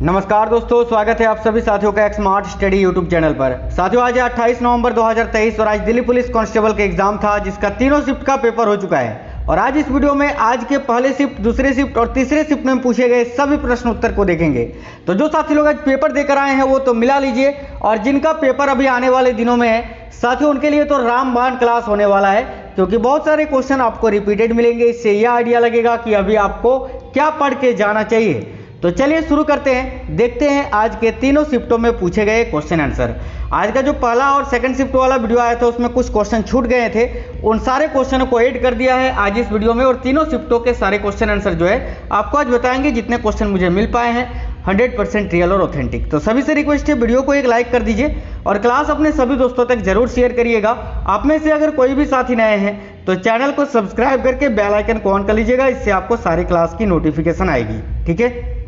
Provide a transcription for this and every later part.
नमस्कार दोस्तों, स्वागत है आप सभी साथियों का एक स्मार्ट स्टडी यूट्यूब चैनल पर। साथियों, आज है 28 नवंबर 2023 और आज दिल्ली पुलिस कांस्टेबल का एग्जाम था जिसका तीनों शिफ्ट का पेपर हो चुका है। और आज इस वीडियो में आज के पहले शिफ्ट, दूसरे शिफ्ट और तीसरे शिफ्ट में पूछे गए सभी प्रश्न उत्तर को देखेंगे। तो जो साथी लोग आज पेपर देकर आए हैं वो तो मिला लीजिए, और जिनका पेपर अभी आने वाले दिनों में है साथियों, उनके लिए तो रामबाण क्लास होने वाला है, क्योंकि बहुत सारे क्वेश्चन आपको रिपीटेड मिलेंगे। इससे यह आइडिया लगेगा कि अभी आपको क्या पढ़ के जाना चाहिए। तो चलिए शुरू करते हैं, देखते हैं आज के तीनों शिफ्टों में पूछे गए क्वेश्चन आंसर। आज का जो पहला और सेकंड शिफ्ट वाला वीडियो आया था उसमें कुछ क्वेश्चन छूट गए थे, उन सारे क्वेश्चनों को ऐड कर दिया है आज इस वीडियो में, और तीनों शिफ्टों के सारे क्वेश्चन आंसर जो है आपको आज बताएंगे। जितने क्वेश्चन मुझे मिल पाए हैं 100% रियल और ऑथेंटिक। तो सभी से रिक्वेस्ट है, वीडियो को एक लाइक कर दीजिए और क्लास अपने सभी दोस्तों तक जरूर शेयर करिएगा। आप में से अगर कोई भी साथी नए हैं तो चैनल को सब्सक्राइब करके बेल आइकन को ऑन कर लीजिएगा, इससे आपको सारी क्लास की नोटिफिकेशन आएगी। ठीक है,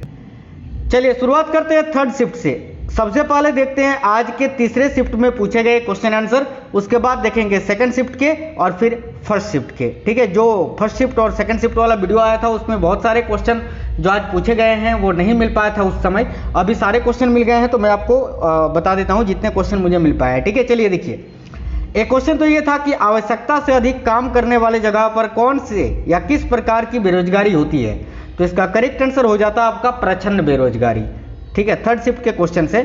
चलिए शुरुआत करते हैं थर्ड शिफ्ट से। सबसे पहले देखते हैं आज के तीसरे शिफ्ट में पूछे गए क्वेश्चन आंसर, उसके बाद देखेंगे सेकंड शिफ्ट के और फिर फर्स्ट शिफ्ट के। ठीक है, जो फर्स्ट शिफ्ट और सेकंड शिफ्ट वाला वीडियो आया था उसमें बहुत सारे क्वेश्चन जो आज पूछे गए हैं वो नहीं मिल पाया था उस समय। अभी सारे क्वेश्चन मिल गए हैं, तो मैं आपको बता देता हूँ जितने क्वेश्चन मुझे मिल पाए हैं। ठीक है, चलिए देखिए, एक क्वेश्चन तो ये था कि आवश्यकता से अधिक काम करने वाले जगह पर कौन से या किस प्रकार की बेरोजगारी होती है। तो इसका करेक्ट आंसर हो जाता आपका प्रच्छन्न बेरोजगारी। ठीक है, थर्ड शिफ्ट के क्वेश्चन से।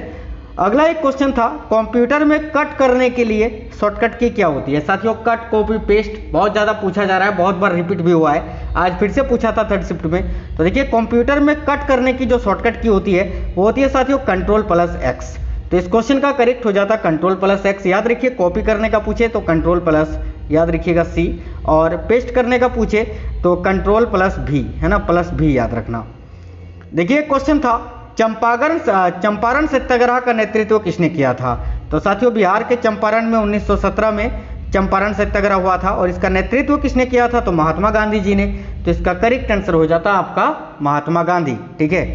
अगला एक क्वेश्चन था, कंप्यूटर में कट करने के लिए शॉर्टकट की क्या होती है। साथियों, कट, कॉपी, पेस्ट बहुत ज़्यादा पूछा जा रहा है, बहुत बार रिपीट भी हुआ है, आज फिर से पूछा था थर्ड शिफ्ट में। तो देखिए, कंप्यूटर में कट करने की जो शॉर्टकट की होती है वो होती है साथियों Ctrl+X। तो इस क्वेश्चन का करेक्ट हो जाता Ctrl+X। याद रखिए, कॉपी करने का पूछे तो Ctrl+, याद रखिएगा C, और पेस्ट करने का पूछे तो Ctrl+V, है ना, +V याद रखना। देखिए, क्वेश्चन था चंपारण सत्याग्रह का नेतृत्व किसने किया था। तो साथियों, बिहार के चंपारण में 1917 में चंपारण सत्याग्रह हुआ था, और इसका नेतृत्व किसने किया था तो महात्मा गांधी जी ने। तो इसका करेक्ट आंसर हो जाता आपका महात्मा गांधी। ठीक है,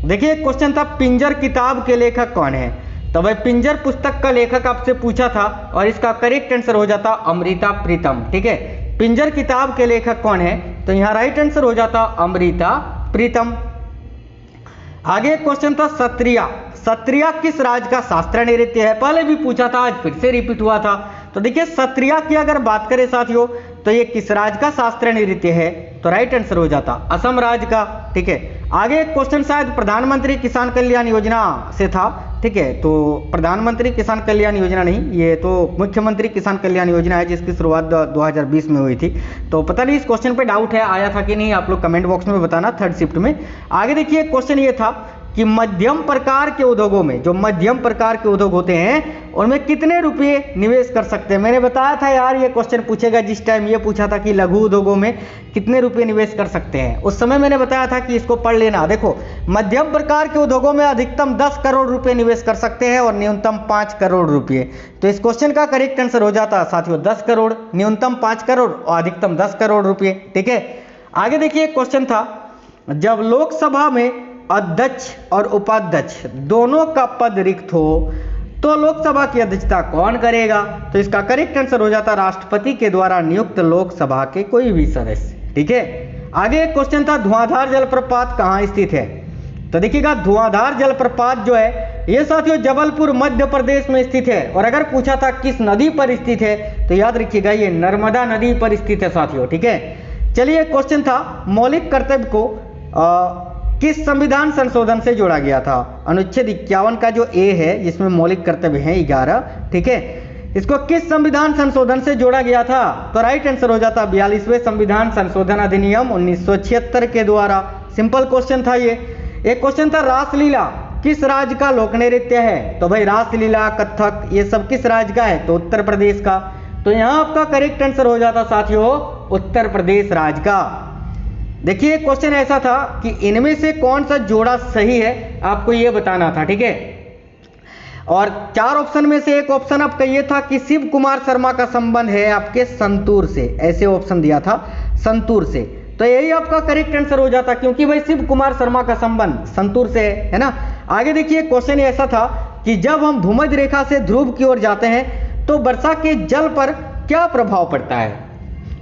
देखिए क्वेश्चन था पिंजर किताब के लेखक कौन है। तो भाई पिंजर पुस्तक का लेखक आपसे पूछा था, और इसका करेक्ट आंसर हो जाता अमृता प्रीतम। ठीक है, पिंजर किताब के लेखक कौन है, तो यहाँ राइट आंसर हो जाता अमृता प्रीतम। आगे क्वेश्चन था सत्रिया किस राज्य का शास्त्रीय नृत्य है। पहले भी पूछा था, आज फिर से रिपीट हुआ था। तो देखिए, सत्रिया की अगर बात करें साथियों तो ये किस राज्य का शास्त्रीय नृत्य है, तो राइट आंसर हो जाता असम राज्य का। ठीक है, आगे एक क्वेश्चन शायद प्रधानमंत्री किसान कल्याण योजना से था। ठीक है, तो प्रधानमंत्री किसान कल्याण योजना नहीं, ये तो मुख्यमंत्री किसान कल्याण योजना है जिसकी शुरुआत 2020 में हुई थी। तो पता नहीं इस क्वेश्चन पे डाउट है, आया था कि नहीं, आप लोग कमेंट बॉक्स में बताना थर्ड शिफ्ट में। आगे देखिए, क्वेश्चन ये था कि मध्यम प्रकार के उद्योगों में, जो मध्यम प्रकार के उद्योग होते हैं उनमें कितने रुपये निवेश कर सकते हैं। मैंने बताया था यार ये क्वेश्चन पूछेगा, जिस टाइम ये पूछा था कि लघु उद्योगों में कितने रुपये निवेश कर सकते हैं, उस समय मैंने बताया था कि इसको पढ़ लेना। देखो, मध्यम प्रकार के उद्योगों में अधिकतम 10 करोड़ रुपए निवेश कर सकते हैं और न्यूनतम 5 करोड़ रुपए। तो इस क्वेश्चन का करेक्ट आंसर हो जाता साथियों 10 करोड़, न्यूनतम 5 करोड़ और अधिकतम 10 करोड़ रुपए। ठीक है, आगे देखिए, क्वेश्चन था जब लोकसभा में अध्यक्ष और उपाध्यक्ष दोनों का पद रिक्त हो तो लोकसभा की अध्यक्षता कौन करेगा। तो इसका करेक्ट आंसर हो जाता राष्ट्रपति के द्वारा नियुक्त लोकसभा के कोई भी सदस्य। ठीक है, आगे एक क्वेश्चन था धुआंधार जलप्रपात कहाँ स्थित है। तो देखिएगा, धुआंधार जलप्रपात जो है ये साथियों जबलपुर मध्य प्रदेश में स्थित है, और अगर पूछा था किस नदी पर स्थित है तो याद रखिएगा ये नर्मदा नदी पर स्थित है साथियों। ठीक है, चलिए क्वेश्चन था मौलिक कर्तव्य को किस संविधान संशोधन से जोड़ा गया था। अनुच्छेद 51 का जो ए है जिसमें मौलिक कर्तव्य है 11, ठीक है, इसको किस संविधान संशोधन से जोड़ा गया था। तो राइट आंसर हो जाता 42वें संविधान संशोधन अधिनियम 1976 के द्वारा। सिंपल क्वेश्चन था ये। एक क्वेश्चन था रासलीला किस राज्य का लोक नृत्य है। तो भाई रासलीला, कथक, ये सब किस राज्य का है, तो उत्तर प्रदेश का। तो यहाँ आपका करेक्ट आंसर हो जाता साथियों उत्तर प्रदेश राज्य का। देखिए, क्वेश्चन ऐसा था कि इनमें से कौन सा जोड़ा सही है आपको ये बताना था। ठीक है, और 4 ऑप्शन में से एक ऑप्शन आपका ये था कि शिव कुमार शर्मा का संबंध है आपके संतूर से, ऐसे ऑप्शन दिया था संतूर से। तो यही आपका करेक्ट आंसर हो जाता, क्योंकि भाई शिव कुमार शर्मा का संबंध संतूर से है ना। आगे देखिए, क्वेश्चन ऐसा था कि जब हम भूमध्य रेखा से ध्रुव की ओर जाते हैं तो वर्षा के जल पर क्या प्रभाव पड़ता है।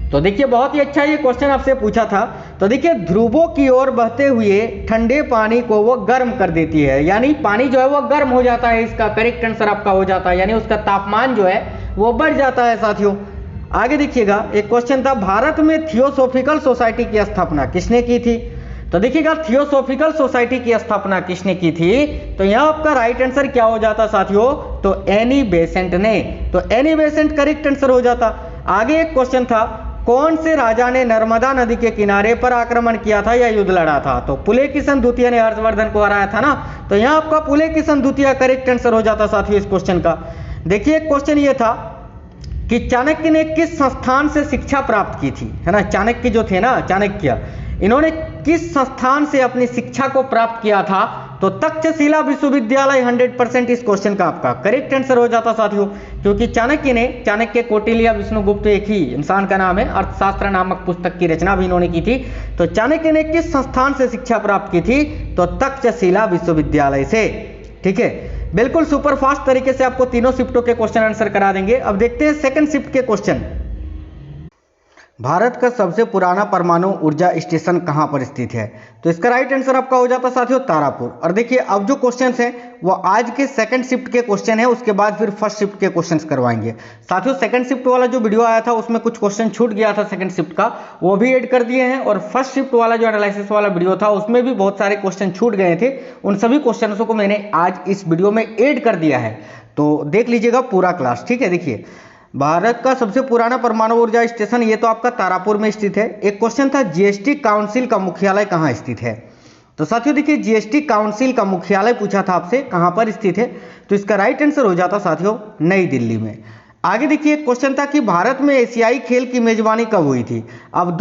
तो देखिए बहुत ही अच्छा ये क्वेश्चन आपसे पूछा था। तो देखिए ध्रुवों की ओर बहते हुए ठंडे पानी को वो गर्म कर देती है, यानी पानी जो है वो गर्म हो जाता है। इसका करेक्ट आंसर आपका हो जाता है, यानी उसका तापमान जो है वो बढ़ जाता है साथियों। आगे देखिएगा, एक क्वेश्चन था, भारत में थियोसॉफिकल सोसाइटी की स्थापना किसने की थी? तो देखिएगा थियोसॉफिकल सोसाइटी की स्थापना किसने की थी? तो यहाँ आपका राइट आंसर क्या हो जाता साथियों? तो एनी बेसेंट ने। तो एनी बेसेंट करेक्ट आंसर हो जाता। आगे एक क्वेश्चन था, कौन से राजा ने नर्मदा नदी के किनारे पर आक्रमण किया था या युद्ध लड़ा था? तो पुलकेशिन द्वितीय ने हर्षवर्धन को हराया था ना। तो यहाँ आपका पुलकेशिन द्वितीय करेक्ट आंसर हो जाता साथियों इस क्वेश्चन का। देखिए क्वेश्चन ये था कि चाणक्य ने किस संस्थान से शिक्षा प्राप्त की थी, है ना। चाणक्य जो थे ना, चाणक्य, इन्होंने किस संस्थान से अपनी शिक्षा को प्राप्त किया था? तो तक्षशिला विश्वविद्यालय 100% इस क्वेश्चन का आपका करेक्ट आंसर हो जाता साथियों, क्योंकि चाणक्य कौटिल्य विष्णुगुप्त एक ही इंसान का नाम है। अर्थशास्त्र नामक पुस्तक की रचना भी इन्होंने की थी। तो चाणक्य ने किस संस्थान से शिक्षा प्राप्त की थी? तो तक्षशिला विश्वविद्यालय से। ठीक है, बिल्कुल सुपर फास्ट तरीके से आपको तीनों शिफ्टों के क्वेश्चन आंसर करा देंगे। अब देखते हैं सेकंड शिफ्ट के क्वेश्चन। भारत का सबसे पुराना परमाणु ऊर्जा स्टेशन कहां पर स्थित है? तो इसका राइट आंसर आपका हो जाता साथियों तारापुर। और देखिए अब जो क्वेश्चंस हैं वो आज के सेकंड शिफ्ट के क्वेश्चन है, उसके बाद फिर फर्स्ट शिफ्ट के क्वेश्चंस करवाएंगे साथियों। सेकंड शिफ्ट वाला जो वीडियो आया था उसमें कुछ क्वेश्चन छूट गया था सेकंड शिफ्ट का, वो भी ऐड कर दिए हैं। और फर्स्ट शिफ्ट वाला जो एनालिसिस वाला वीडियो था उसमें भी बहुत सारे क्वेश्चन छूट गए थे, उन सभी क्वेश्चनों को मैंने आज इस वीडियो में ऐड कर दिया है, तो देख लीजिएगा पूरा क्लास। ठीक है, देखिए भारत का सबसे पुराना परमाणु ऊर्जा स्टेशन ये तो आपका तारापुर में स्थित है। एक क्वेश्चन था, जीएसटी काउंसिल का मुख्यालय कहां स्थित है? तो साथियों देखिए जीएसटी काउंसिल का मुख्यालय पूछा था आपसे कहां पर स्थित है, तो इसका राइट आंसर हो जाता साथियों नई दिल्ली में। आगे देखिए एक क्वेश्चन था कि भारत में एशियाई खेल की मेजबानी कब हुई थी? अब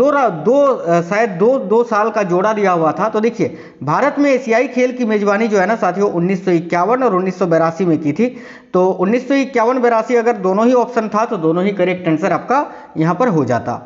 शायद दो साल का जोड़ा दिया हुआ था। तो देखिए भारत में एशियाई खेल की मेजबानी जो है ना साथियों 1951 और 1982 में की थी। तो 1951-82 अगर दोनों ही ऑप्शन था तो दोनों ही करेक्ट आंसर आपका यहाँ पर हो जाता।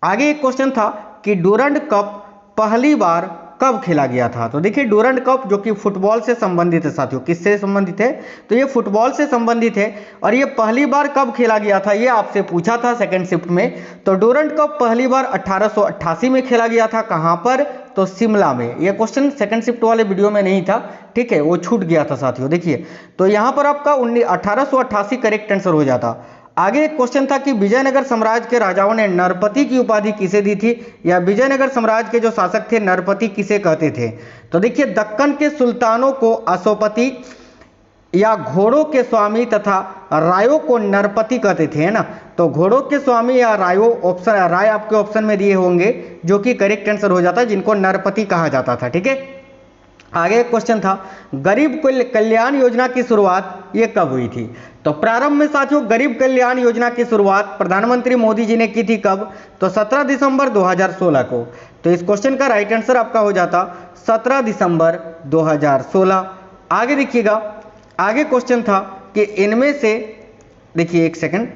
आगे एक क्वेश्चन था कि डूरंड कप पहली बार कब खेला गया था? तो देखिए डूरंड कप जो कि फुटबॉल से संबंधित है साथियों, किससे संबंधित है? तो ये फुटबॉल से संबंधित है। और ये पहली बार कब खेला गया था ये आपसे पूछा था सेकंड शिफ्ट में। तो डूरंड कप पहली बार 1888 में खेला गया था। कहां पर? तो शिमला में। ये क्वेश्चन सेकंड शिफ्ट वाले वीडियो में नहीं था, ठीक है, वो छूट गया था साथियों। देखिए तो यहां पर आपका 1888 करेक्ट आंसर हो जाता। आगे एक क्वेश्चन था कि विजयनगर साम्राज्य के राजाओं ने नरपति की उपाधि किसे दी थी, या विजयनगर साम्राज्य के जो शासक थे नरपति किसे कहते थे? तो देखिए दक्कन के सुल्तानों को अशोपति या घोड़ों के स्वामी तथा रायों को नरपति कहते थे, है ना। तो घोड़ों के स्वामी या रायों, ऑप्शन राय आपके ऑप्शन में दिए होंगे जो कि करेक्ट आंसर हो जाता है, जिनको नरपति कहा जाता था। ठीक है, आगे एक क्वेश्चन था गरीब कल्याण योजना की शुरुआत ये कब हुई थी? तो प्रारंभ में साथियों गरीब कल्याण योजना की शुरुआत प्रधानमंत्री मोदी जी ने की थी कब? तो 17 दिसंबर 2016 को। तो इस क्वेश्चन का राइट आंसर आपका हो जाता 17 दिसंबर 2016। आगे देखिएगा, आगे क्वेश्चन था कि इनमें से, देखिए एक सेकंड,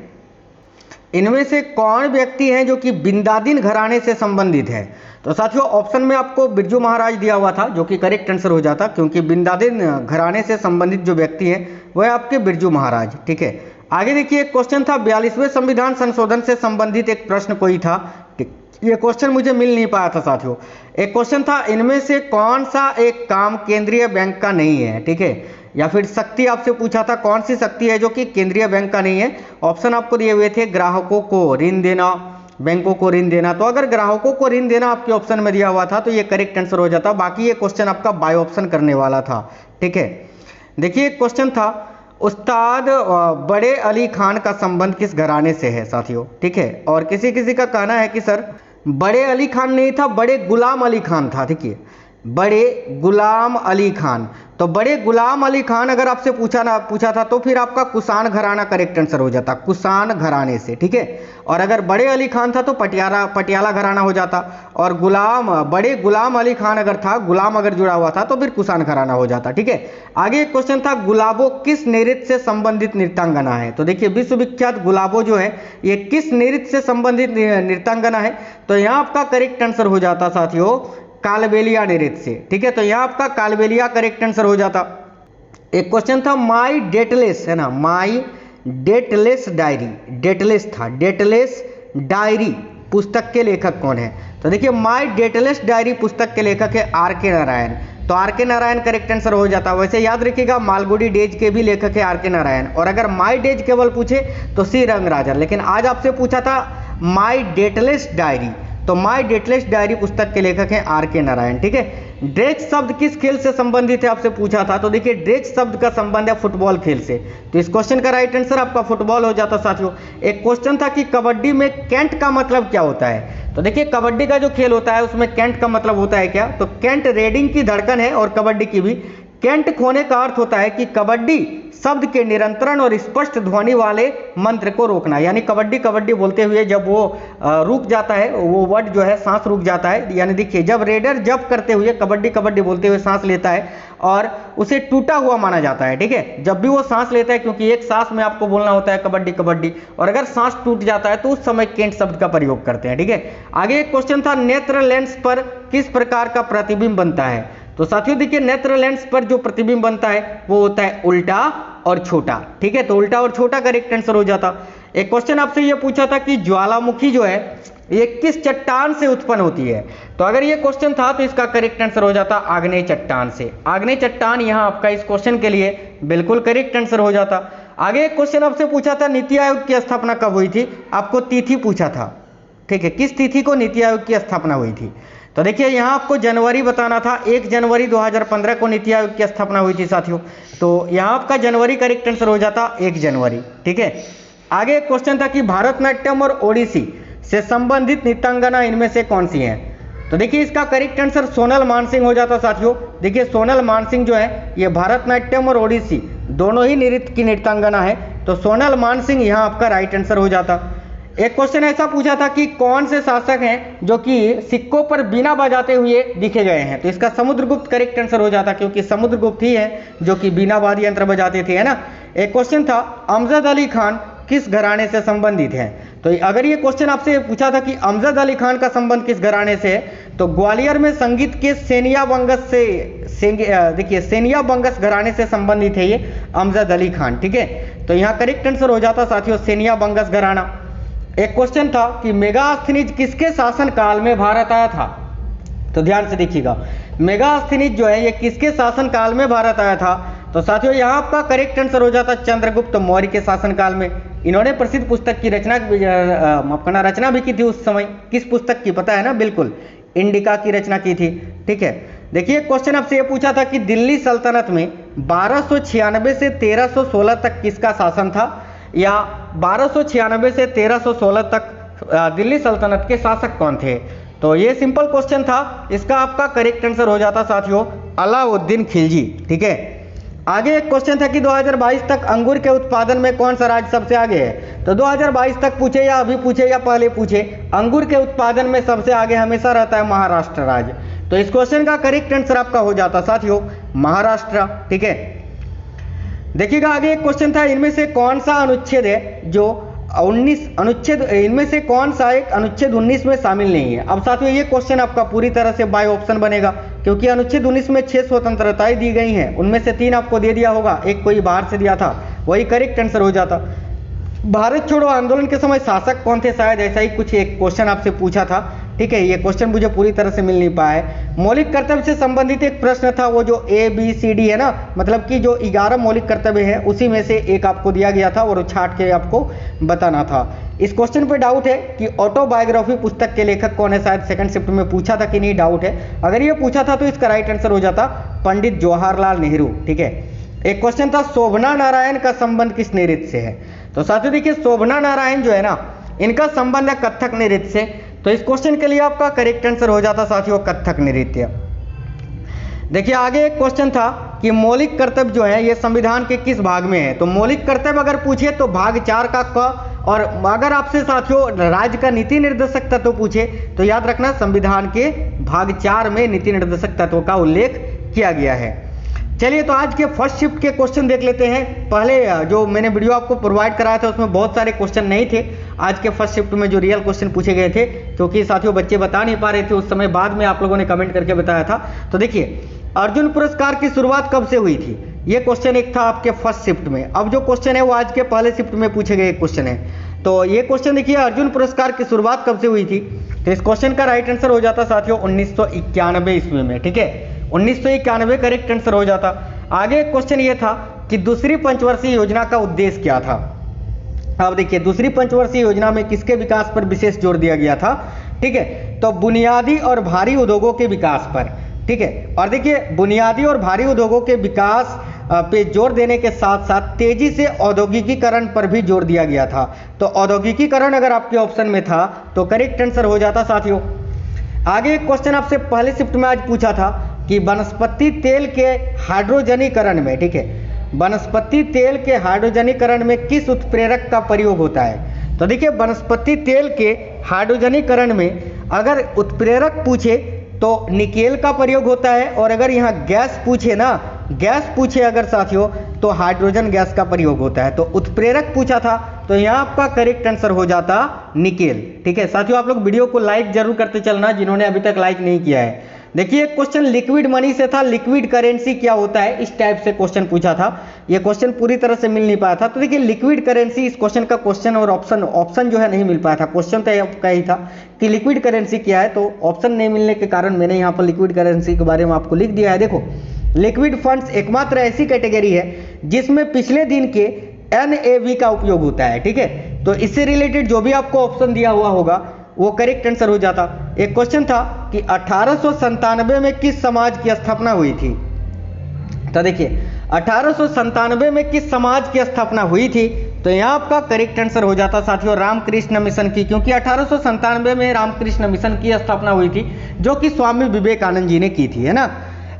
इनमें से कौन व्यक्ति हैं जो कि बिंदादिन घराने से संबंधित है? तो साथियों ऑप्शन में आपको बिरजू महाराज दिया हुआ था जो कि करेक्ट आंसर हो जाता, क्योंकि बिंदादिन घराने से संबंधित जो व्यक्ति है वह आपके बिरजू महाराज। ठीक है, आगे देखिए एक क्वेश्चन था 42वें संविधान संशोधन से संबंधित एक प्रश्न कोई था, ये क्वेश्चन मुझे मिल नहीं पाया था साथियों। एक क्वेश्चन था इनमें से कौन सा एक काम केंद्रीय बैंक का नहीं है? ठीक है, या फिर शक्ति आपसे पूछा था, कौन सी शक्ति है जो कि केंद्रीय बैंक का नहीं है? ऑप्शन आपको दिए हुए थे ग्राहकों को ऋण देना, बैंकों को ऋण देना। तो अगर ग्राहकों को ऋण देना आपके ऑप्शन में दिया हुआ था तो ये करेक्ट आंसर हो जाता। बाकी ये क्वेश्चन आपका बाय ऑप्शन करने वाला था। ठीक है, देखिए एक क्वेश्चन था उस्ताद बड़े अली खान का संबंध किस घराने से है साथियों? ठीक है, और किसी किसी का कहना है कि सर बड़े अली खान नहीं था, बड़े गुलाम अली खान था। ठीक है, बड़े गुलाम अली खान। तो बड़े गुलाम अली खान अगर आपसे पूछा था तो फिर आपका कुसान घराना करेक्ट आंसर हो जाता, कुसान घराने से। ठीक है, और अगर बड़े अली खान था तो पटियाला घराना हो जाता, और बड़े गुलाम अली खान अगर था, गुलाम अगर जुड़ा हुआ था तो फिर कुसान घराना हो जाता। ठीक है, आगे एक क्वेश्चन था गुलाबो किस नृत्य से संबंधित नृत्यांगना है? तो देखिए विश्वविख्यात गुलाबो जो है ये किस नृत्य से संबंधित नृत्यांगना है? तो यहाँ आपका करेक्ट आंसर हो जाता साथियों कालबेलिया नृत्य से। ठीक है, तो यहाँ आपका कालबेलिया करेक्ट आंसर हो जाता। एक क्वेश्चन था माई डेटलेस, है ना, माई डेटलेस डायरी, डेटलेस था, डेटलेस डायरी पुस्तक के लेखक कौन है? तो देखिए माय डेटलेस्ट डायरी पुस्तक के लेखक है आर के नारायण, तो आर के नारायण करेक्ट आंसर हो जाता है। वैसे याद रखिएगा मालगुडी डेज के भी लेखक है आर के नारायण, और अगर माय डेज केवल पूछे तो सी रंगराजन, लेकिन आज आपसे पूछा था माय डेटलेस्ट डायरी, तो माय डेटलेस्ट डायरी पुस्तक के लेखक हैं आर के नारायण। ठीक है, ड्रेज शब्द किस खेल से संबंधित है आपसे पूछा था, तो देखिए ड्रेज शब्द का संबंध है फुटबॉल खेल से, तो इस क्वेश्चन का राइट आंसर आपका फुटबॉल हो जाता साथियों। एक क्वेश्चन था कि कबड्डी में कैंट का मतलब क्या होता है, तो देखिए कबड्डी का जो खेल होता है उसमें कैंट का मतलब होता है क्या, तो कैंट रेडिंग की धड़कन है और कबड्डी की भी। कैंट खोने का अर्थ होता है कि कबड्डी शब्द के निरंतरण और स्पष्ट ध्वनि वाले मंत्र को रोकना, यानी कबड्डी कबड्डी बोलते हुए जब वो रुक जाता है, वो वर्ड जो है सांस रुक जाता है, यानी देखिए जब रेडर जब करते हुए कबड्डी कबड्डी बोलते हुए सांस लेता है और उसे टूटा हुआ माना जाता है। ठीक है, जब भी वो सांस लेता है, क्योंकि एक सांस में आपको बोलना होता है कबड्डी कबड्डी, और अगर सांस टूट जाता है तो उस समय कैंट शब्द का प्रयोग करते हैं। ठीक है, आगे एक क्वेश्चन था नेत्र लेंस पर किस प्रकार का प्रतिबिंब बनता है, तो साथियों देखिए नेत्र लेंस पर जो प्रतिबिंब बनता है वो होता है उल्टा और छोटा। ठीक है, तो उल्टा और छोटा करेक्ट आंसर हो जाता। एक क्वेश्चन आपसे ये पूछा था कि ज्वालामुखी जो है ये किस चट्टान से उत्पन्न होती है, तो अगर ये क्वेश्चन था तो इसका करेक्ट आंसर हो जाता आग्नेय चट्टान से। आग्नेय चट्टान यहाँ आपका इस क्वेश्चन के लिए बिल्कुल करेक्ट आंसर हो जाता। आगे एक क्वेश्चन आपसे पूछा था नीति आयोग की स्थापना कब हुई थी, आपको तिथि पूछा था। ठीक है, किस तिथि को नीति आयोग की स्थापना हुई थी, तो देखिए यहाँ आपको जनवरी बताना था, 1 जनवरी 2015 को नीति आयोग की स्थापना हुई थी साथियों, तो यहाँ आपका जनवरी करेक्ट आंसर हो जाता 1 जनवरी। ठीक है, आगे एक क्वेश्चन था कि भारतनाट्यम और ओडिसी से संबंधित नृत्यांगना इनमें से कौन सी है, तो देखिए इसका करेक्ट आंसर सोनल मानसिंह हो जाता साथियों। देखिए सोनल मानसिंह जो है ये भारतनाट्यम और ओडिसी दोनों ही नृत्य की नृत्यांगना है, तो सोनल मानसिंह यहाँ आपका राइट आंसर हो जाता। एक क्वेश्चन ऐसा पूछा था कि कौन से शासक हैं जो कि सिक्कों पर बीना बजाते हुए दिखे गए हैं, तो इसका समुद्रगुप्त करेक्ट आंसर हो जाता, क्योंकि समुद्रगुप्त ही है जो कि बीना वाद्य यंत्र बजाते थे, है ना। एक क्वेश्चन था अमजद अली खान किस घराने से संबंधित है, तो अगर ये क्वेश्चन आपसे पूछा था कि अमजद अली खान का संबंध किस घराने से है, तो ग्वालियर में संगीत के सेनिया बंगस से देखिए सेनिया बंगस घराने से संबंधित है ये अमजद अली खान। ठीक है, तो यहाँ करेक्ट आंसर हो जाता साथियों सेनिया बंगस घराना। एक क्वेश्चन था कि मेगास्थनीज किसके शासन काल में भारत आया था, तो ध्यान से देखिएगा मेगास्थनीज जो है ये किसके शासन काल में भारत आया था, तो साथियों यहाँ आपका करेक्ट आंसर हो जाता चंद्रगुप्त मौर्य के शासन काल में। इन्होंने प्रसिद्ध पुस्तक की रचना भी की थी उस समय, किस पुस्तक की पता है ना, बिल्कुल इंडिका की रचना की थी। ठीक है, देखिए क्वेश्चन आपसे ये पूछा था कि दिल्ली सल्तनत में 1296 से 1316 तक किसका शासन था, या 1296 से 1316 तक दिल्ली सल्तनत के शासक कौन थे, तो ये सिंपल क्वेश्चन था, इसका आपका करेक्ट आंसर हो जाता साथियों अलाउद्दीन खिलजी। ठीक है, आगे एक क्वेश्चन था कि 2022 तक अंगूर के उत्पादन में कौन सा राज्य सबसे आगे है, तो 2022 तक पूछे या अभी पूछे या पहले पूछे, अंगूर के उत्पादन में सबसे आगे हमेशा रहता है महाराष्ट्र राज्य, तो इस क्वेश्चन का करेक्ट आंसर आपका हो जाता साथियों महाराष्ट्र। ठीक है, देखिएगा आगे एक क्वेश्चन था इनमें से कौन सा अनुच्छेद है जो 19 अनुच्छेद, इनमें से कौन सा एक अनुच्छेद 19 में शामिल नहीं है। अब साथियों ये क्वेश्चन आपका पूरी तरह से बाय ऑप्शन बनेगा, क्योंकि अनुच्छेद 19 में 6 स्वतंत्रताएं दी गई हैं, उनमें से 3 आपको दे दिया होगा, एक कोई बाहर से दिया था, वही करेक्ट आंसर हो जाता। भारत छोड़ो आंदोलन के समय शासक कौन थे, शायद ऐसा ही कुछ एक क्वेश्चन आपसे पूछा था। ठीक है, ये क्वेश्चन मुझे पूरी तरह से मिल नहीं पाया है। मौलिक कर्तव्य से संबंधित एक प्रश्न था, वो जो ABCD है ना, मतलब कि जो 11 मौलिक कर्तव्य है उसी में से एक आपको दिया गया था और छाट के आपको बताना था। इस क्वेश्चन पे डाउट है कि ऑटोबायोग्राफी पुस्तक के लेखक कौन है, शायद सेकंड शिफ्ट में पूछा था कि नहीं, डाउट है। अगर ये पूछा था तो इसका राइट आंसर हो जाता पंडित जवाहरलाल नेहरू। ठीक है, एक क्वेश्चन था शोभना नारायण का संबंध किस नृत्य से है, तो साथियों देखिए शोभना नारायण जो है ना, इनका संबंध है कथक नृत्य से, तो इस क्वेश्चन के लिए आपका करेक्ट आंसर हो जाता साथियों कथक नृत्य। देखिए आगे एक क्वेश्चन था कि मौलिक कर्तव्य जो है ये संविधान के किस भाग में है, तो मौलिक कर्तव्य अगर पूछे तो भाग 4 का क, और अगर आपसे साथियों राज्य का नीति निर्देशक तत्व पूछे तो याद रखना संविधान के भाग 4 में नीति निर्देशक तत्व का उल्लेख किया गया है। चलिए तो आज के फर्स्ट शिफ्ट के क्वेश्चन देख लेते हैं। पहले जो मैंने वीडियो आपको प्रोवाइड कराया था उसमें बहुत सारे क्वेश्चन नहीं थे, आज के फर्स्ट शिफ्ट में जो रियल क्वेश्चन पूछे गए थे, क्योंकि साथियों बच्चे बता नहीं पा रहे थे उस समय, बाद में आप लोगों ने कमेंट करके बताया था। तो देखिए अर्जुन पुरस्कार की शुरुआत कब से हुई थी, ये क्वेश्चन एक था आपके फर्स्ट शिफ्ट में। अब जो क्वेश्चन है वो आज के पहले शिफ्ट में पूछे गए क्वेश्चन है। तो ये क्वेश्चन देखिए अर्जुन पुरस्कार की शुरुआत कब से हुई थी, तो इस क्वेश्चन का राइट आंसर हो जाता साथियों 1991 ईस्वी में। ठीक है, 1991 करेक्ट आंसर हो जाता। आगे क्वेश्चन ये था कि दूसरी पंचवर्षीय योजना का उद्देश्य क्या था। अब देखिए, दूसरी पंचवर्षीय योजना में किसके विकास पर विशेष जोर दिया गया था। ठीक है, तो बुनियादी और भारी उद्योगों के विकास पर। ठीक है, और देखिए बुनियादी और भारी उद्योगों के विकास पे जोर देने के साथ साथ तेजी से औद्योगिकीकरण पर भी जोर दिया गया था। तो औद्योगिकीकरण अगर आपके ऑप्शन में था तो करेक्ट आंसर हो जाता साथियों। आगे एक क्वेश्चन आपसे पहले शिफ्ट में आज पूछा था कि वनस्पति तेल के हाइड्रोजनीकरण में, ठीक है, वनस्पति तेल के हाइड्रोजनीकरण में किस उत्प्रेरक का प्रयोग होता है। तो देखिए वनस्पति तेल के हाइड्रोजनीकरण में अगर उत्प्रेरक पूछे तो निकेल का प्रयोग होता है, और अगर यहाँ गैस पूछे ना, गैस पूछे अगर साथियों तो हाइड्रोजन गैस का प्रयोग होता है। तो उत्प्रेरक पूछा था तो यहाँ आपका करेक्ट आंसर हो जाता निकेल। ठीक है साथियों, आप लोग वीडियो को लाइक जरूर करते चलना जिन्होंने अभी तक लाइक नहीं किया है। देखिए क्वेश्चन लिक्विड मनी से था, लिक्विड करेंसी क्या होता है, इस टाइप से क्वेश्चन पूछा था। ये क्वेश्चन पूरी तरह से मिल नहीं पाया था। तो देखिए लिक्विड करेंसी इस क्वेश्चन का क्वेश्चन और ऑप्शन जो है नहीं मिल पाया था। क्वेश्चन तो आपका ही था कि लिक्विड करेंसी क्या है, तो ऑप्शन नहीं मिलने के कारण मैंने यहाँ पर लिक्विड करेंसी के बारे में आपको लिख दिया है। देखो, लिक्विड फंड्स एकमात्र ऐसी कैटेगरी है जिसमें पिछले दिन के NAV का उपयोग होता है। ठीक है, तो इससे रिलेटेड जो भी आपको ऑप्शन दिया हुआ होगा वो करेक्ट आंसर हो जाता। एक क्वेश्चन था कि 1897 में किस समाज की स्थापना हुई थी। तो देखिए 1897 में किस समाज की स्थापना हुई थी, तो यहाँ आपका करेक्ट आंसर हो जाता साथियों रामकृष्ण मिशन की, क्योंकि 1897 में रामकृष्ण मिशन की स्थापना हुई थी जो कि स्वामी विवेकानंद जी ने की थी, है ना।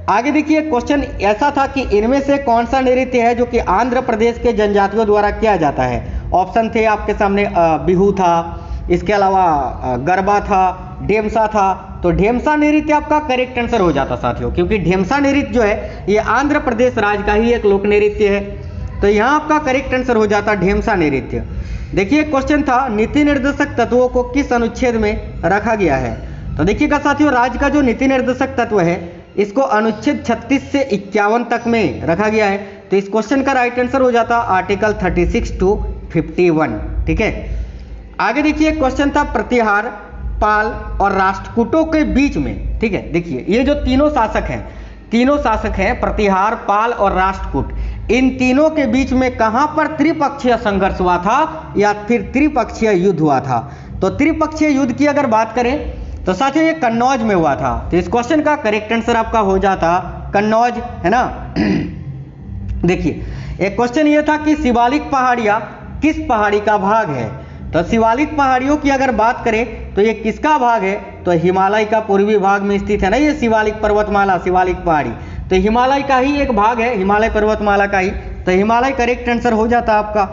आगे देखिए क्वेश्चन ऐसा था कि इनमें से कौन सा नृत्य है जो कि आंध्र प्रदेश के जनजातियों द्वारा किया जाता है। ऑप्शन थे आपके सामने, बिहू था, इसके अलावा गरबा था, ढेमसा था। तो ढेमसा नृत्य आपका करेक्ट आंसर हो जाता साथियों, क्योंकि ढेमसा नृत्य जो है ये आंध्र प्रदेश राज्य का ही एक लोक नृत्य है। तो यहाँ आपका करेक्ट आंसर हो जाता ढेमसा नृत्य। देखिए क्वेश्चन था नीति निर्देशक तत्वों को किस अनुच्छेद में रखा गया है। तो देखिएगा साथियों, राज्य का जो नीति निर्देशक तत्व है इसको अनुच्छेद 36 से 51 तक में रखा गया है। तो इस क्वेश्चन का राइट आंसर हो जाता आर्टिकल 36 to 51। ठीक है, आगे देखिए क्वेश्चन था प्रतिहार, पाल और राष्ट्रकूटों के बीच में। ठीक है, देखिए ये जो तीनों शासक हैं प्रतिहार, पाल और राष्ट्रकूट, इन तीनों के बीच में कहां पर त्रिपक्षीय संघर्ष हुआ था या फिर त्रिपक्षीय युद्ध हुआ था। तो त्रिपक्षीय युद्ध की अगर बात करें तो साथियों ये कन्नौज में हुआ था। तो इस क्वेश्चन का करेक्ट आंसर आपका हो जाता कन्नौज, है ना। देखिए एक क्वेश्चन ये था कि शिवालिक पहाड़ियां किस पहाड़ी का भाग है। तो शिवालिक पहाड़ियों की अगर बात करें तो ये किसका भाग है, तो हिमालय का पूर्वी भाग में स्थित है ना ये शिवालिक पर्वतमाला, शिवालिक पहाड़ी। तो हिमालय का ही एक भाग है, हिमालय पर्वतमाला का ही। तो हिमालय करेक्ट आंसर हो जाता आपका।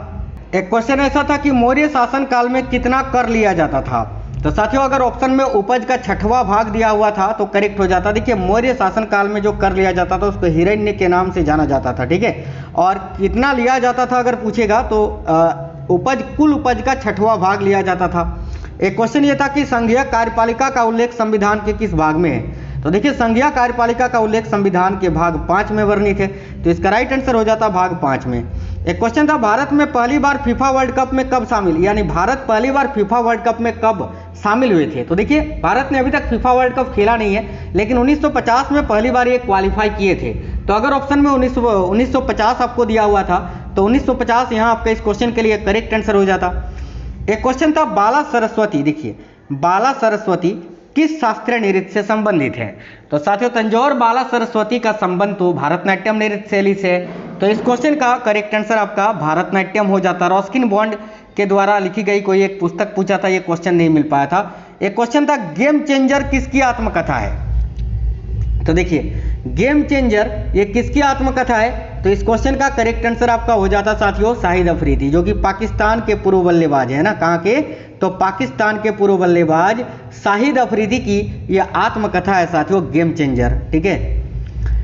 एक क्वेश्चन ऐसा था कि मौर्य शासन काल में कितना कर लिया जाता था। तो साथियों अगर ऑप्शन में उपज का 6वां भाग दिया हुआ था तो करेक्ट हो जाता। देखिए मौर्य शासन काल में जो कर लिया जाता था उसको हिरण्य के नाम से जाना जाता था। ठीक है, और कितना लिया जाता था अगर पूछेगा तो कुल उपज का 6वां भाग लिया जाता था। एक क्वेश्चन ये था कि संघीय कार्यपालिका का उल्लेख संविधान के किस भाग में है। तो देखिए संघीय कार्यपालिका का उल्लेख संविधान के भाग 5 में वर्णित है। तो इसका राइट आंसर हो जाता भाग 5 में। एक क्वेश्चन था भारत में पहली बार फीफा वर्ल्ड कप में कब शामिल, यानी भारत पहली बार फीफा वर्ल्ड कप में कब शामिल हुए थे। तो देखिए भारत ने अभी तक फीफा वर्ल्ड कप खेला नहीं है, लेकिन 1950 में पहली बार ये क्वालिफाई किए थे। तो अगर ऑप्शन में 1950 आपको दिया हुआ था तो 1950 यहाँ आपका इस क्वेश्चन के लिए करेक्ट आंसर हो जाता। एक क्वेश्चन था बाला सरस्वती, देखिए बाला सरस्वती किस शास्त्रीय नृत्य से संबंधित है। तो साथियों तंजौर बाला सरस्वती का संबंध तो भारतनाट्यम नृत्य शैली से। तो इस क्वेश्चन का करेक्ट आंसर आपका भारतनाट्यम हो जाता। रॉस्किन बॉन्ड के द्वारा लिखी गई कोई एक पुस्तक पूछा था, ये क्वेश्चन नहीं मिल पाया था। एक क्वेश्चन था गेम चेंजर किसकी आत्मकथा है। तो देखिए गेम चेंजर ये किसकी आत्मकथा है। तो इस क्वेश्चन का करेक्ट आंसर आपका हो जाता साथियों शाहिद अफरीदी, जो कि पाकिस्तान के पूर्व बल्लेबाज है ना। कहाँ के, तो पाकिस्तान के पूर्व बल्लेबाज शाहिद अफरीदी की यह आत्मकथा है साथियों गेम चेंजर। ठीक है,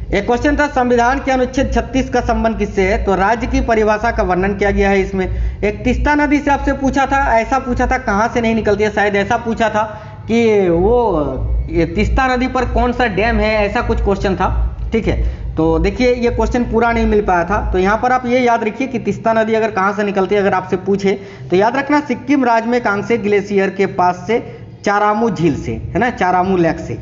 एक क्वेश्चन था संविधान के अनुच्छेद 36 का संबंध किससे है। तो राज्य की परिभाषा का वर्णन किया गया है इसमें। एक तीस्ता नदी से आपसे पूछा था, ऐसा पूछा था कहाँ से नहीं निकलती है, शायद ऐसा पूछा था कि वो ये तीस्ता नदी पर कौन सा डैम है, ऐसा कुछ क्वेश्चन था। ठीक है, तो देखिए ये क्वेश्चन पूरा नहीं मिल पाया था। तो यहाँ पर आप ये याद रखिए कि तीस्ता नदी अगर कहाँ से निकलती है, अगर आपसे पूछे तो याद रखना सिक्किम राज्य में कांगसे ग्लेशियर के पास से चारामू झील से, है ना, चारामू लेक से।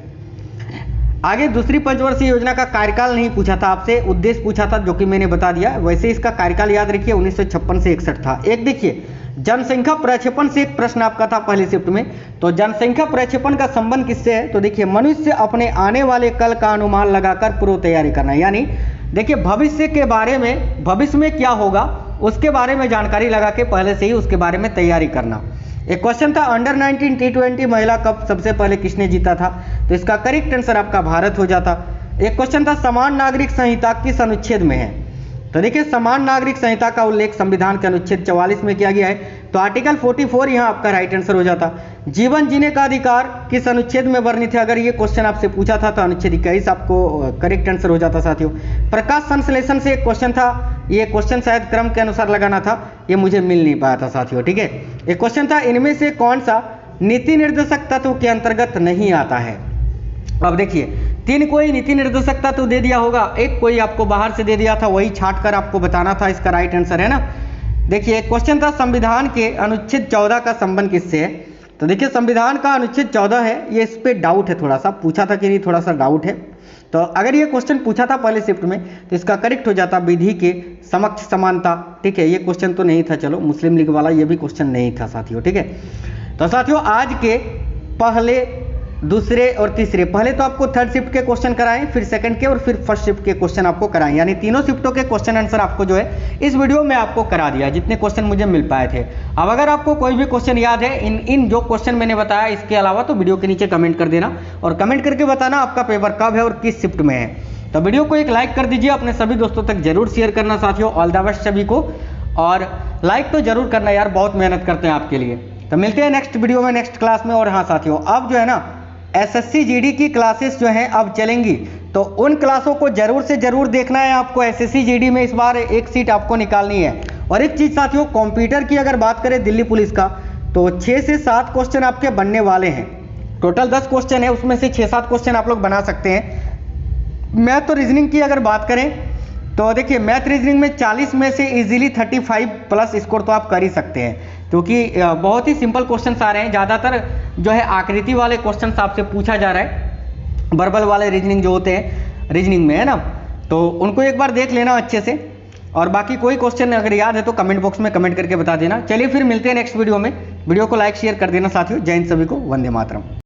आगे दूसरी पंचवर्षीय योजना का कार्यकाल नहीं पूछा था आपसे, उद्देश्य पूछा था, जो कि मैंने बता दिया। वैसे इसका कार्यकाल याद रखिए 1956 से 61 था। एक देखिए जनसंख्या प्रक्षेपण से एक प्रश्न आपका था पहली शिफ्ट में। तो जनसंख्या प्रक्षेपण का संबंध किससे है? तो देखिए मनुष्य अपने आने वाले कल का अनुमान लगाकर पूर्व तैयारी करना, यानी देखिए भविष्य के बारे में, भविष्य में क्या होगा उसके बारे में जानकारी लगा के पहले से ही उसके बारे में तैयारी करना। एक क्वेश्चन था अंडर 19 T20 महिला कप सबसे पहले किसने जीता था? तो इसका करेक्ट आंसर आपका भारत हो जाता। एक क्वेश्चन था समान नागरिक संहिता किस अनुच्छेद में है? तो देखिए समान नागरिक संहिता का उल्लेख संविधान के अनुच्छेद 44 में किया गया है, तो आर्टिकल 44 यहाँ आपका राइट आंसर हो जाता। जीवन जीने का अधिकार किस अनुच्छेद में वर्णित है? अगर ये क्वेश्चन आपसे पूछा था तो अनुच्छेद 21 आपको करेक्ट आंसर हो जाता साथियों। प्रकाश संश्लेषण से एक क्वेश्चन था, ये क्वेश्चन शायद क्रम के अनुसार लगाना था, ये मुझे मिल नहीं पाया था साथियों, ठीक है। एक क्वेश्चन था इनमें से कौन सा नीति निर्देशक तत्व के अंतर्गत नहीं आता है? अब देखिए 3 कोई नीति निर्देशक तत्व दे दिया होगा, एक कोई आपको बाहर से दे दिया था, वही छांट कर आपको बताना था, इसका राइट आंसर है ना। देखिए क्वेश्चन था संविधान के अनुच्छेद 14 का संबंध किससे है? तो देखिए संविधान का अनुच्छेद 14 है, ये इस पे डाउट है, थोड़ा सा पूछा था कि नहीं, थोड़ा सा डाउट है। तो अगर ये क्वेश्चन पूछा था पहले शिफ्ट में तो इसका करेक्ट हो जाता विधि के समक्ष समानता, ठीक है। ये क्वेश्चन तो नहीं था, चलो मुस्लिम लीग वाला ये भी क्वेश्चन नहीं था साथियों, ठीक है। तो साथियों आज के पहले, दूसरे और तीसरे, पहले तो आपको थर्ड शिफ्ट के क्वेश्चन कराएं, फिर सेकंड के और फिर फर्स्ट शिफ्ट के क्वेश्चन आपको कराएं, यानी तीनों शिफ्टों के क्वेश्चन आंसर आपको जो है इस वीडियो में आपको करा दिया, जितने क्वेश्चन मुझे मिल पाए थे। अब अगर आपको कोई भी क्वेश्चन याद है इन जो क्वेश्चन मैंने बताया इसके अलावा, तो वीडियो के नीचे कमेंट कर देना और कमेंट करके बताना आपका पेपर कब है और किस शिफ्ट में है। तो वीडियो को एक लाइक कर दीजिए, अपने सभी दोस्तों तक जरूर शेयर करना साथियों। ऑल द बेस्ट सभी को, और लाइक तो जरूर करना यार, बहुत मेहनत करते हैं आपके लिए। तो मिलते हैं नेक्स्ट वीडियो में, नेक्स्ट क्लास में। और हाँ साथियों, अब जो है ना एसएससी जीडी की क्लासेस जो हैं अब चलेंगी, तो उन क्लासों को जरूर से जरूर देखना है आपको। एसएससी जीडी में इस बार एक सीट आपको निकालनी है। और एक चीज़ साथियों, कंप्यूटर की अगर बात करें दिल्ली पुलिस का, तो 6 से 7 क्वेश्चन आपके बनने वाले हैं। टोटल 10 क्वेश्चन है, उसमें से 6-7 क्वेश्चन आप लोग बना सकते हैं। मैथ और रीजनिंग की अगर बात करें तो देखिए मैथ रीजनिंग में 40 में से इजीली 35 प्लस स्कोर तो आप कर ही सकते हैं, क्योंकि बहुत ही सिंपल क्वेश्चंस आ रहे हैं। ज़्यादातर जो है आकृति वाले क्वेश्चंस आपसे पूछा जा रहा है, वर्बल वाले रीजनिंग जो होते हैं रीजनिंग में, है ना, तो उनको एक बार देख लेना अच्छे से। और बाकी कोई क्वेश्चन अगर याद है तो कमेंट बॉक्स में कमेंट करके बता देना। चलिए फिर मिलते हैं नेक्स्ट वीडियो में। वीडियो को लाइक शेयर कर देना साथियों। जय हिंद सभी को, वंदे मातरम।